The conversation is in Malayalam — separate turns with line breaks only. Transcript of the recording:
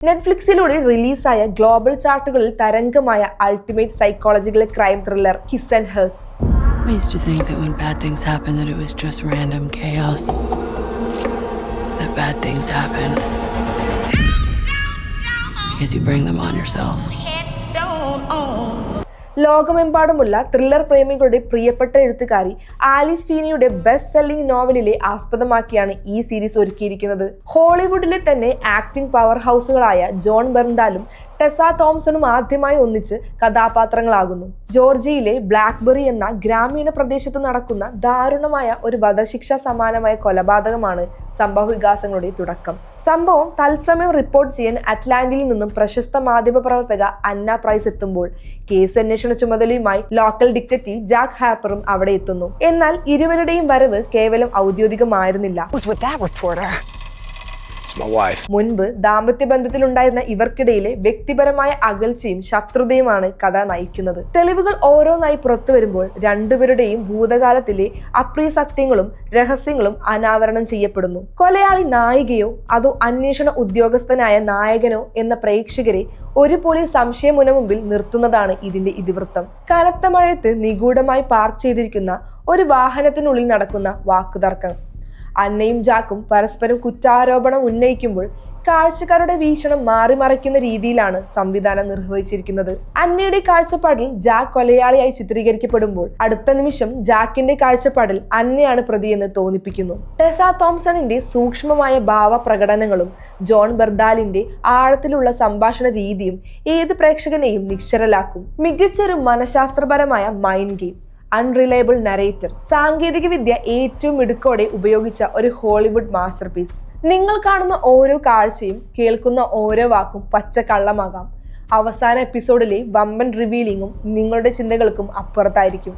നെറ്റ്ഫ്ലിക്സിലൂടെ റിലീസായ ഗ്ലോബൽ ചാർട്ടുകളിൽ തരംഗമായ ultimate psychological crime thriller his and hers.
I used to think that when bad things happen that it was just random chaos. That bad things happen because you bring them on yourself.
ലോകമെമ്പാടുമുള്ള ത്രില്ലർ പ്രേമികളുടെ പ്രിയപ്പെട്ട എഴുത്തുകാരി ആലിസ് ഫീനിയുടെ ബെസ്റ്റ് സെല്ലിംഗ് നോവലിലെ ആസ്പദമാക്കിയാണ് ഈ സീരീസ് ഒരുക്കിയിരിക്കുന്നത്. ഹോളിവുഡിലെ തന്നെ ആക്ടിംഗ് പവർ ഹൗസുകളായ ജോൺ ബെർണ്ടാലും ടെസ തോംസണും ആദ്യമായി ഒന്നിച്ച് കഥാപാത്രങ്ങളാകുന്നു. ജോർജിയയിലെ ബ്ലാക്ക്ബെറി എന്ന ഗ്രാമീണ പ്രദേശത്ത് നടക്കുന്ന ദാരുണമായ ഒരു വധശിക്ഷ സമാനമായ കൊലപാതകമാണ് സംഭവ വികാസങ്ങളുടെ തുടക്കം. സംഭവം തത്സമയം റിപ്പോർട്ട് ചെയ്യാൻ അറ്റ്ലാന്റയിൽ നിന്നും പ്രശസ്ത മാധ്യമ പ്രവർത്തക അന്ന പ്രൈസ് എത്തുമ്പോൾ കേസ് അന്വേഷണ ചുമതലയുമായി ലോക്കൽ ഡിറ്റക്റ്റീവ് ജാക്ക് ഹാർപ്പറും അവിടെ എത്തുന്നു. എന്നാൽ ഇരുവരുടെയും വരവ് കേവലം ഔദ്യോഗികമായിരുന്നില്ല. മുൻപ് ദാമ്പത്യ ബന്ധത്തിലുണ്ടായിരുന്ന ഇവർക്കിടയിലെ വ്യക്തിപരമായ അകൽച്ചയും ശത്രുതയുമാണ് കഥ നയിക്കുന്നത്. തെളിവുകൾ ഓരോന്നായി പുറത്തു വരുമ്പോൾ രണ്ടുപേരുടെയും ഭൂതകാലത്തിലെ അപ്രിയ സത്യങ്ങളും രഹസ്യങ്ങളും അനാവരണം ചെയ്യപ്പെടുന്നു. കൊലയാളി നായികയോ അതോ അന്വേഷണ ഉദ്യോഗസ്ഥനായ നായകനോ എന്ന പ്രേക്ഷകരെ ഒരുപോലെ സംശയമുന മുമ്പിൽ നിർത്തുന്നതാണ് ഇതിന്റെ ഇതിവൃത്തം. കനത്ത മഴയത്ത് നിഗൂഢമായി പാർക്ക് ചെയ്തിരിക്കുന്ന ഒരു വാഹനത്തിനുള്ളിൽ നടക്കുന്ന വാക്കുതർക്കം. അന്നയും ജാക്കും പരസ്പരം കുറ്റാരോപണം ഉന്നയിക്കുമ്പോൾ കാഴ്ചക്കാരുടെ വീക്ഷണം മാറിമറിക്കുന്ന രീതിയിലാണ് സംവിധാനം നിർവഹിച്ചിരിക്കുന്നത്. അന്നയുടെ കാഴ്ചപ്പാടിൽ ജാക്ക് കൊലയാളിയായി ചിത്രീകരിക്കപ്പെടുമ്പോൾ അടുത്ത നിമിഷം ജാക്കിന്റെ കാഴ്ചപ്പാടിൽ അന്നയാണ് പ്രതിയെന്ന് തോന്നിപ്പിക്കുന്നു. ടെസ തോംസണിന്റെ സൂക്ഷ്മമായ ഭാവപ്രകടനങ്ങളും ജോൺ ബെർദാലിന്റെ ആഴത്തിലുള്ള സംഭാഷണ രീതിയും ഏത് പ്രേക്ഷകനെയും നിശ്ചലരാക്കും. മികച്ചൊരു മനഃശാസ്ത്രപരമായ മൈൻഡ് ഗെയിം, അൺറിലയബിൾ നരേറ്റർ, സാങ്കേതിക വിദ്യ ഏറ്റവും മിടുക്കോടെ ഉപയോഗിച്ച ഒരു ഹോളിവുഡ് മാസ്റ്റർപീസ്. നിങ്ങൾ കാണുന്ന ഓരോ കാഴ്ചയും കേൾക്കുന്ന ഓരോ വാക്കും പച്ചക്കള്ളമാകാം. അവസാന എപ്പിസോഡിലെ വമ്പൻ റിവീലിങ്ങും നിങ്ങളുടെ ചിന്തകൾക്കും അപ്പുറത്തായിരിക്കും.